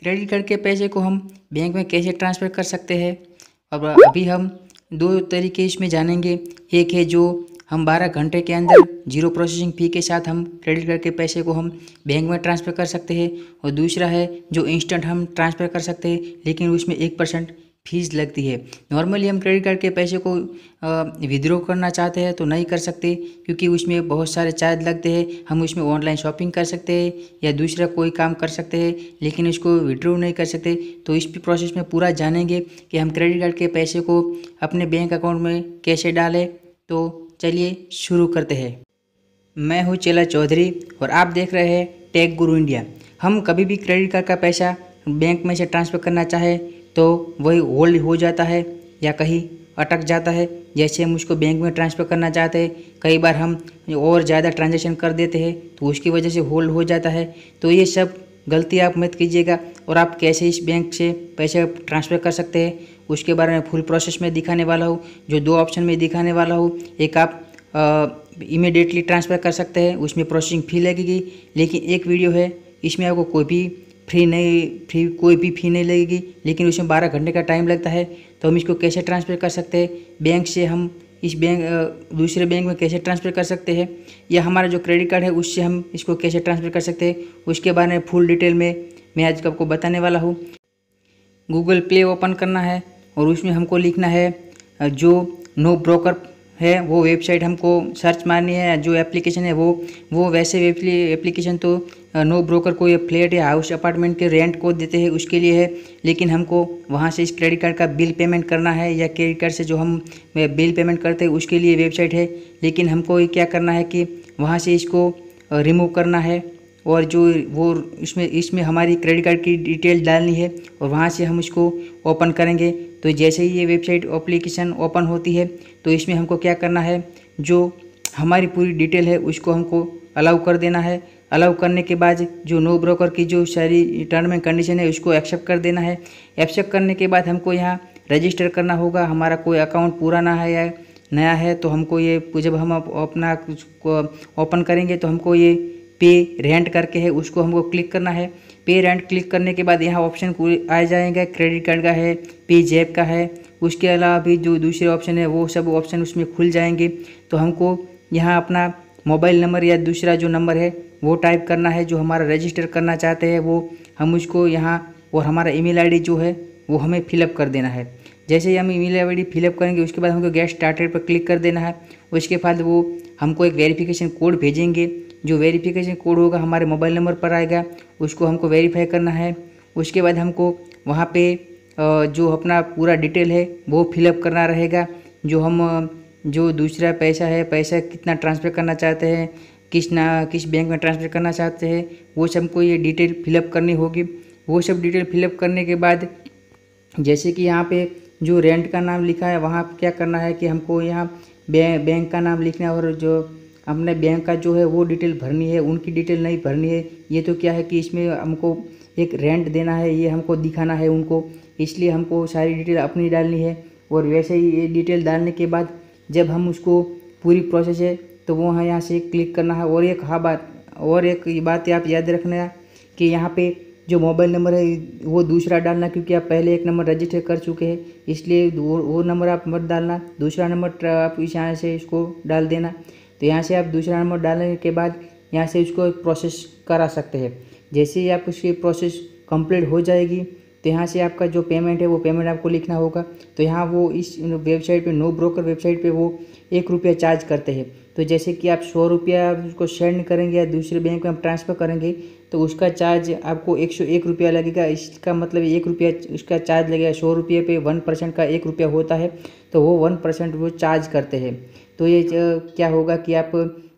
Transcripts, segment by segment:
Credit card के पैसे को हम बैंक में कैसे ट्रांसफ़र कर सकते हैं। अब अभी हम दो तरीके इसमें जानेंगे। एक है जो हम 12 घंटे के अंदर जीरो प्रोसेसिंग फ़ी के साथ हम क्रेडिट कार्ड के पैसे को हम बैंक में ट्रांसफ़र कर सकते हैं, और दूसरा है जो इंस्टेंट हम ट्रांसफ़र कर सकते हैं, लेकिन उसमें 1% फीस लगती है। नॉर्मली हम क्रेडिट कार्ड के पैसे को विड्रॉ करना चाहते हैं तो नहीं कर सकते, क्योंकि उसमें बहुत सारे चार्ज लगते हैं। हम उसमें ऑनलाइन शॉपिंग कर सकते हैं या दूसरा कोई काम कर सकते हैं, लेकिन उसको विड्रॉ नहीं कर सकते। तो इस प्रोसेस में पूरा जानेंगे कि हम क्रेडिट कार्ड के पैसे को अपने बैंक अकाउंट में कैसे डालें। तो चलिए शुरू करते हैं। मैं हूँ चेला चौधरी और आप देख रहे हैं टेक गुरु इंडिया। हम कभी भी क्रेडिट कार्ड का पैसा बैंक में से ट्रांसफ़र करना चाहे तो वही होल्ड हो जाता है या कहीं अटक जाता है। जैसे हम उसको बैंक में ट्रांसफ़र करना चाहते हैं, कई बार हम और ज़्यादा ट्रांजैक्शन कर देते हैं तो उसकी वजह से होल्ड हो जाता है। तो ये सब गलती आप मत कीजिएगा, और आप कैसे इस बैंक से पैसे ट्रांसफ़र कर सकते हैं उसके बारे में फुल प्रोसेस में दिखाने वाला हूँ। जो दो ऑप्शन में दिखाने वाला हूँ, एक आप इमीडिएटली ट्रांसफ़र कर सकते हैं, उसमें प्रोसेसिंग फ़ी लगेगी। लेकिन एक वीडियो है, इसमें आपको कोई भी कोई भी फ़ी नहीं लगेगी, लेकिन उसमें 12 घंटे का टाइम लगता है। तो हम इसको कैसे ट्रांसफ़र कर सकते हैं बैंक से, हम इस बैंक दूसरे बैंक में कैसे ट्रांसफ़र कर सकते हैं, या हमारा जो क्रेडिट कार्ड है उससे हम इसको कैसे ट्रांसफ़र कर सकते हैं, उसके बारे में फुल डिटेल में मैं आज आपको बताने वाला हूँ। गूगल प्ले ओपन करना है और उसमें हमको लिखना है जो नो ब्रोकर है वो वेबसाइट हमको सर्च मारनी है। जो एप्लीकेशन है वो वैसे एप्लीकेशन तो नो ब्रोकर को ये फ्लैट या हाउस अपार्टमेंट के रेंट को देते हैं उसके लिए है, लेकिन हमको वहाँ से इस क्रेडिट कार्ड का बिल पेमेंट करना है, या क्रेडिट कार्ड से जो हम बिल पेमेंट करते हैं उसके लिए वेबसाइट है। लेकिन हमको ये क्या करना है कि वहाँ से इसको रिमूव करना है, और जो वो इसमें हमारी क्रेडिट कार्ड की डिटेल डालनी है, और वहाँ से हम इसको ओपन करेंगे। तो जैसे ही ये वेबसाइट एप्लीकेशन ओपन होती है तो इसमें हमको क्या करना है, जो हमारी पूरी डिटेल है उसको हमको अलाउ कर देना है। अलाउ करने के बाद जो नो ब्रोकर की जो सारी टर्म एंड कंडीशन है उसको एक्सेप्ट कर देना है। एक्सेप्ट करने के बाद हमको यहाँ रजिस्टर करना होगा। हमारा कोई अकाउंट पुराना है या नया है तो हमको ये जब हम अपना ओपन करेंगे तो हमको ये पे रेंट करके है उसको हमको क्लिक करना है। पे रेंट क्लिक करने के बाद यहाँ ऑप्शन आ जाएगा, क्रेडिट कार्ड का है, पे जैप का है। उसके अलावा भी जो दूसरे ऑप्शन है वो सब ऑप्शन उसमें खुल जाएंगे। तो हमको यहाँ अपना मोबाइल नंबर या दूसरा जो नंबर है वो टाइप करना है जो हमारा रजिस्टर करना चाहते हैं वो हम उसको यहाँ, और हमारा ईमेल आईडी जो है वो हमें फिलअप कर देना है। जैसे ही हम ईमेल आईडी फिलअप करेंगे उसके बाद हमको गेट स्टार्टेड पर क्लिक कर देना है। उसके बाद वो हमको एक वेरिफिकेशन कोड भेजेंगे। जो वेरिफिकेशन कोड होगा हमारे मोबाइल नंबर पर आएगा, उसको हमको वेरीफाई करना है। उसके बाद हमको वहाँ पे जो अपना पूरा डिटेल है वो फिलअप करना रहेगा। जो हम जो दूसरा पैसा कितना ट्रांसफ़र करना चाहते हैं, किस बैंक में ट्रांसफ़र करना चाहते हैं, वो सब हमको ये डिटेल फिलअप करनी होगी। वो सब डिटेल फिलअप करने के बाद जैसे कि यहाँ पे जो रेंट का नाम लिखा है वहाँ क्या करना है कि हमको यहाँ बैंक का नाम लिखना है, और जो अपने बैंक का जो है वो डिटेल भरनी है, उनकी डिटेल नहीं भरनी है। ये तो क्या है कि इसमें हमको एक रेंट देना है, ये हमको दिखाना है उनको, इसलिए हमको सारी डिटेल अपनी डालनी है। और वैसे ही ये डिटेल डालने के बाद जब हम उसको पूरी प्रोसेस है तो वो यहाँ से क्लिक करना है। और एक बात आप याद रखना है कि यहाँ पे जो मोबाइल नंबर है वो दूसरा डालना, क्योंकि आप पहले एक नंबर रजिस्टर कर चुके हैं, इसलिए वो नंबर आप मत डालना। दूसरा नंबर आप इस यहाँ से इसको डाल देना। तो यहाँ से आप दूसरा नंबर डालने के बाद यहाँ से उसको प्रोसेस करा सकते हैं। जैसे ही आप उसकी प्रोसेस कंप्लीट हो जाएगी तो यहाँ से आपका जो पेमेंट है वो पेमेंट आपको लिखना होगा। तो यहाँ वो इस वेबसाइट पे, नो ब्रोकर वेबसाइट पे वो 1 रुपया चार्ज करते हैं। तो जैसे कि आप 100 रुपया उसको सेंड करेंगे या दूसरे बैंक में आप ट्रांसफ़र करेंगे तो उसका चार्ज आपको 101 रुपया लगेगा। इसका मतलब 1 रुपया उसका चार्ज लगेगा। 100 रुपये पे 1% का 1 रुपया होता है, तो वो 1% वो चार्ज करते हैं। तो ये क्या होगा कि आप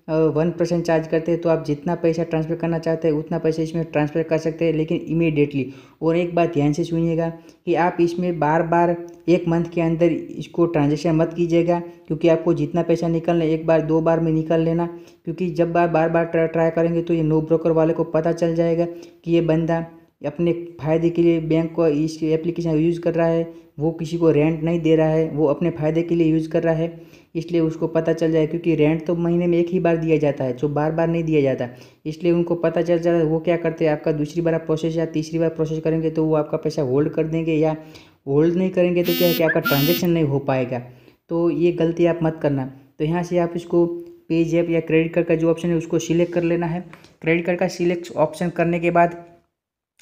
1% चार्ज करते हैं तो आप जितना पैसा ट्रांसफ़र करना चाहते हैं उतना पैसा इसमें ट्रांसफ़र कर सकते हैं, लेकिन इमीडिएटली। और एक बात ध्यान से सुनिएगा कि आप इसमें बार बार 1 मंथ के अंदर इसको ट्रांजेक्शन मत कीजिएगा, क्योंकि आपको जितना पैसा निकलना है 1 बार 2 बार में निकाल लेना। क्योंकि जब बार बार ट्राई करेंगे तो ये नो ब्रोकर वाले को पता चल जाएगा कि ये बंदा अपने फ़ायदे के लिए बैंक को इस एप्लीकेशन यूज़ कर रहा है, वो किसी को रेंट नहीं दे रहा है, वो अपने फ़ायदे के लिए यूज़ कर रहा है, इसलिए उसको पता चल जाए, क्योंकि रेंट तो महीने में एक ही बार दिया जाता है, जो बार बार नहीं दिया जाता। इसलिए उनको पता चल जाता है। वो क्या करते हैं, आपका दूसरी बार आप प्रोसेस या तीसरी बार प्रोसेस करेंगे तो वो आपका पैसा होल्ड कर देंगे, या होल्ड नहीं करेंगे तो क्या है कि आपका ट्रांजेक्शन नहीं हो पाएगा। तो ये गलती आप मत करना। तो यहाँ से आप इसको पेज़ैप या क्रेडिट कार्ड का जो ऑप्शन है उसको सिलेक्ट कर लेना है। क्रेडिट कार्ड का सिलेक्ट ऑप्शन करने के बाद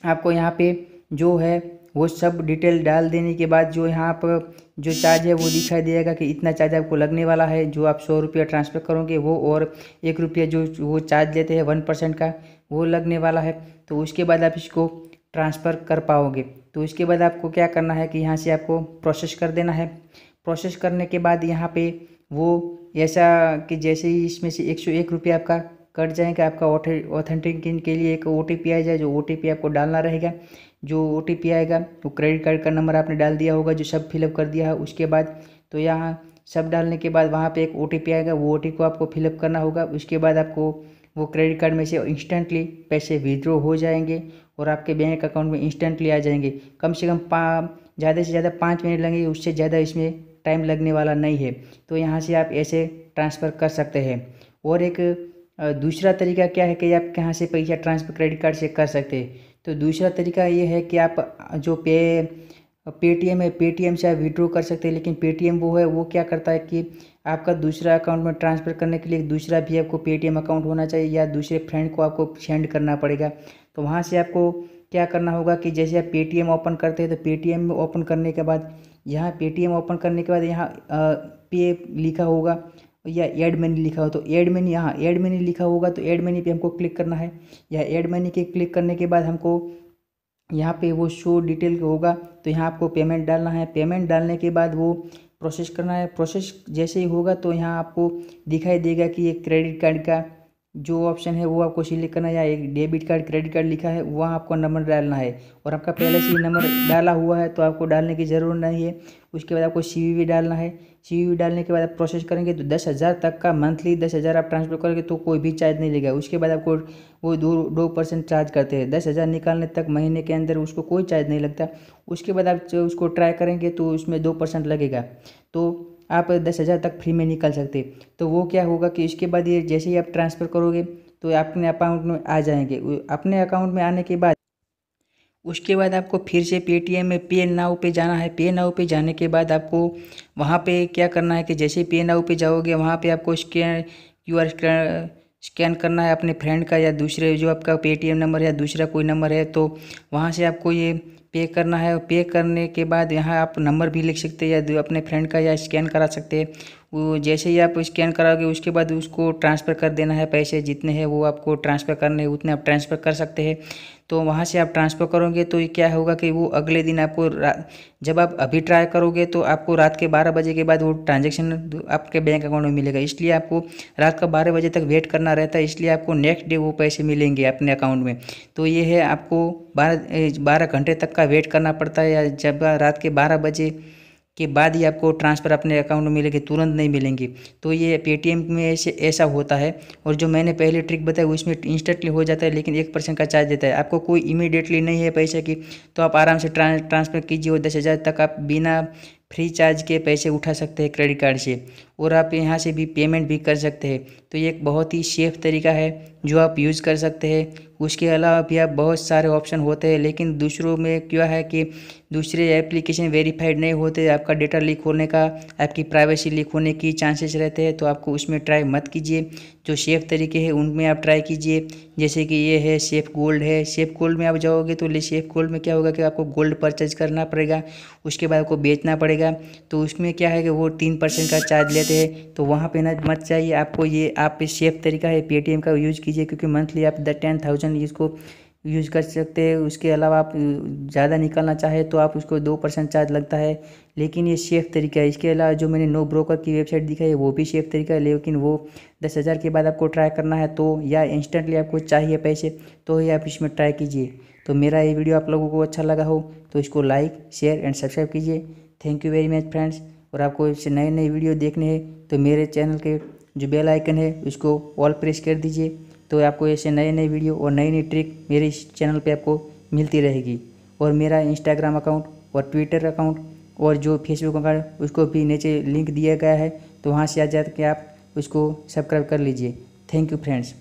आपको यहाँ पे जो है वो सब डिटेल डाल देने के बाद जो यहाँ पर जो चार्ज है वो दिखाई देगा कि इतना चार्ज आपको लगने वाला है। जो आप 100 रुपया ट्रांसफ़र करोगे वो, और 1 रुपया जो वो चार्ज लेते हैं 1% का, वो लगने वाला है। तो उसके बाद आप इसको ट्रांसफ़र कर पाओगे। तो उसके बाद आपको क्या करना है कि यहाँ से आपको प्रोसेस कर देना है। प्रोसेस करने के बाद यहाँ पे वो ऐसा कि जैसे ही इसमें से 101 रुपया आपका कट जाएगा, आपका ऑथेंटिकेशन के लिए एक OTP आ जाए, जो OTP आपको डालना रहेगा। जो OTP आएगा वो क्रेडिट कार्ड का नंबर आपने डाल दिया होगा, जो सब फिलअप कर दिया है उसके बाद। तो यहाँ सब डालने के बाद वहाँ पे एक OTP आएगा, वो OTP को आपको फिलअप करना होगा। उसके बाद आपको वो क्रेडिट कार्ड में से इंस्टेंटली पैसे विड्रॉ हो जाएंगे और आपके बैंक अकाउंट में इंस्टेंटली आ जाएंगे। कम से कम ज़्यादा से ज़्यादा 5 मिनट लगेंगे, उससे ज़्यादा इसमें टाइम लगने वाला नहीं है। तो यहाँ से आप ऐसे ट्रांसफ़र कर सकते हैं। और एक दूसरा तरीका क्या है कि आप कहाँ से पैसा ट्रांसफ़र क्रेडिट कार्ड से कर सकते हैं। तो दूसरा तरीका ये है कि आप जो पेटीएम है, पेटीएम से आप विड्रॉ कर सकते हैं। लेकिन पेटीएम वो है, वो क्या करता है कि आपका दूसरा अकाउंट में ट्रांसफ़र करने के लिए दूसरा भी आपको पेटीएम अकाउंट होना चाहिए, या दूसरे फ्रेंड को आपको सेंड करना पड़ेगा। तो वहाँ से आपको क्या करना होगा कि जैसे आप पेटीएम ओपन करते हैं, तो पेटीएम ओपन करने के बाद यहाँ पेटीएम ओपन करने के बाद यहाँ पे लिखा होगा या ऐड मनी लिखा हो, तो ऐड मनी, यहाँ ऐड मनी लिखा होगा तो ऐड मनी पे हमको क्लिक करना है। या ऐड मनी के क्लिक करने के बाद हमको यहाँ पे वो शो डिटेल होगा, तो यहाँ आपको पेमेंट डालना है। पेमेंट डालने के बाद वो प्रोसेस करना है। प्रोसेस जैसे ही होगा तो यहाँ आपको दिखाई देगा कि एक क्रेडिट कार्ड का जो ऑप्शन है वो आपको सिलेक्ट करना है, या एक डेबिट कार्ड क्रेडिट कार्ड लिखा है वहाँ आपको नंबर डालना है। और आपका पहले से ही नंबर डाला हुआ है तो आपको डालने की ज़रूरत नहीं है। उसके बाद आपको CVV डालना है। CVV डालने के बाद आप प्रोसेस करेंगे तो 10,000 तक का मंथली 10,000 आप ट्रांसफ़र करोगे तो कोई भी चार्ज नहीं लेगा। उसके बाद आपको वो 2% चार्ज करते हैं। 10,000 निकालने तक महीने के अंदर उसको कोई चार्ज नहीं लगता। उसके बाद आप जो उसको ट्राई करेंगे तो उसमें 2% लगेगा, तो आप 10,000 तक फ्री में निकाल सकते। तो वो क्या होगा कि इसके बाद ये जैसे ही आप ट्रांसफ़र करोगे तो अपने अकाउंट में आ जाएंगे। अपने अकाउंट में आने के बाद उसके बाद आपको फिर से पेटीएम में पे नाउ पे जाना है। पे नाउ पे जाने के बाद आपको वहाँ पे क्या करना है कि जैसे पे नाउ पे जाओगे वहाँ पे आपको QR स्कैन करना है अपने फ्रेंड का, या दूसरे जो आपका पेटीएम नंबर है या दूसरा कोई नंबर है, तो वहाँ से आपको ये पे करना है। पे करने के बाद यहाँ आप नंबर भी लिख सकते हैं या अपने फ्रेंड का, या स्कैन करा सकते हैं। वो जैसे ही आप स्कैन कराओगे उसके बाद उसको ट्रांसफ़र कर देना है। पैसे जितने हैं वो आपको ट्रांसफ़र करने हैं, उतने आप ट्रांसफ़र कर सकते हैं। तो वहाँ से आप ट्रांसफ़र करोगे तो ये क्या होगा कि वो अगले दिन आपको जब आप अभी ट्राई करोगे तो आपको रात के 12 बजे के बाद वो ट्रांजेक्शन आपके बैंक अकाउंट में मिलेगा। इसलिए आपको रात का 12 बजे तक वेट करना रहता है, इसलिए आपको नेक्स्ट डे वो पैसे मिलेंगे अपने अकाउंट में। तो ये है, आपको 12 घंटे तक का वेट करना पड़ता है, या जब रात के 12 बजे के बाद ही आपको ट्रांसफ़र अपने अकाउंट में मिलेंगे, तुरंत नहीं मिलेंगे। तो ये पेटीएम में ऐसा होता है। और जो मैंने पहले ट्रिक बताई उसमें इंस्टेंटली हो जाता है, लेकिन 1% का चार्ज देता है। आपको कोई इमीडिएटली नहीं है पैसे की, तो आप आराम से ट्रांसफ़र कीजिए और 10,000 तक आप बिना फ्री चार्ज के पैसे उठा सकते हैं क्रेडिट कार्ड से। और आप यहाँ से भी पेमेंट भी कर सकते हैं। तो ये एक बहुत ही सेफ़ तरीका है जो आप यूज़ कर सकते हैं। उसके अलावा भी आप बहुत सारे ऑप्शन होते हैं, लेकिन दूसरों में क्या है कि दूसरे एप्लीकेशन वेरीफाइड नहीं होते, आपका डेटा लीक होने का, आपकी प्राइवेसी लीक होने की चांसेस रहते हैं। तो आपको उसमें ट्राई मत कीजिए। जो सेफ़ तरीके हैं उनमें आप ट्राई कीजिए। जैसे कि ये है सेफ़ गोल्ड है। सेफ़ गोल्ड में आप जाओगे तो सेफ़ गोल्ड में क्या होगा कि आपको गोल्ड परचेज करना पड़ेगा, उसके बाद आपको बेचना पड़ेगा। तो उसमें क्या है कि वो 3% का चार्ज लेते हैं, तो वहाँ पे ना मत चाहिए आपको। ये आप सेफ़ तरीका है, पेटीएम का यूज़ कीजिए, क्योंकि मंथली आप 10,000 इसको यूज़ कर सकते हैं। उसके अलावा आप ज़्यादा निकालना चाहे तो आप उसको 2% चार्ज लगता है, लेकिन ये सेफ़ तरीका है। इसके अलावा जो मैंने नो ब्रोकर की वेबसाइट दिखाई है वो भी सेफ़ तरीका है, लेकिन वो 10,000 के बाद आपको ट्राई करना है, तो या इंस्टेंटली आपको चाहिए पैसे तो ही आप इसमें ट्राई कीजिए। तो मेरा ये वीडियो आप लोगों को अच्छा लगा हो तो इसको लाइक, शेयर एंड सब्सक्राइब कीजिए। Thank you very much friends. और आपको इससे नए नए वीडियो देखने हैं तो मेरे चैनल के जो बेल आइकन है उसको ऑल प्रेस कर दीजिए, तो आपको ऐसे नए नए वीडियो और नई नई ट्रिक मेरे इस चैनल पे आपको मिलती रहेगी। और मेरा इंस्टाग्राम अकाउंट और ट्विटर अकाउंट और जो फेसबुक अकाउंट उसको भी नीचे लिंक दिया गया है, तो वहाँ से आ जाकर के आप उसको सब्सक्राइब कर लीजिए। Thank you friends.